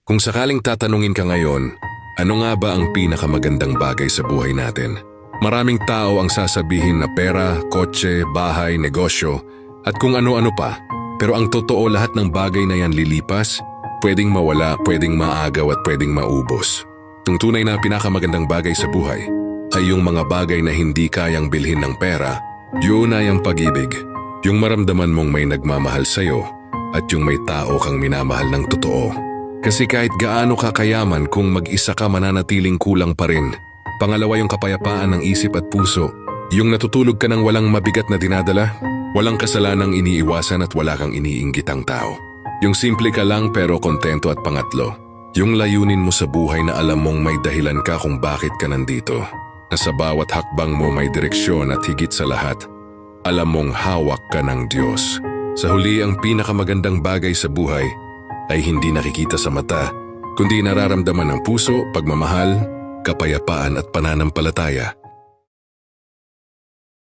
Kung sakaling tatanungin ka ngayon, ano nga ba ang pinakamagandang bagay sa buhay natin? Maraming tao ang sasabihin na pera, kotse, bahay, negosyo, at kung ano-ano pa. Pero ang totoo, lahat ng bagay na yan lilipas, pwedeng mawala, pwedeng maagaw at pwedeng maubos. Ang tunay na pinakamagandang bagay sa buhay ay yung mga bagay na hindi kayang bilhin ng pera. Yun ay ang pag-ibig. Yung maramdaman mong may nagmamahal sa'yo at yung may tao kang minamahal ng totoo. Kasi kahit gaano ka kayaman, kung mag-isa ka, mananatiling kulang pa rin. Pangalawa, yung kapayapaan ng isip at puso. Yung natutulog ka ng walang mabigat na dinadala, walang kasalanang iniiwasan at wala kang iniinggitang tao. Yung simple ka lang pero kontento. At pangatlo, yung layunin mo sa buhay na alam mong may dahilan ka kung bakit ka nandito. Na sa bawat hakbang mo may direksyon at higit sa lahat, alam mong hawak ka ng Diyos. Sa huli, ang pinakamagandang bagay sa buhay ay hindi nakikita sa mata, kundi nararamdaman ng puso, pagmamahal, kapayapaan at pananampalataya.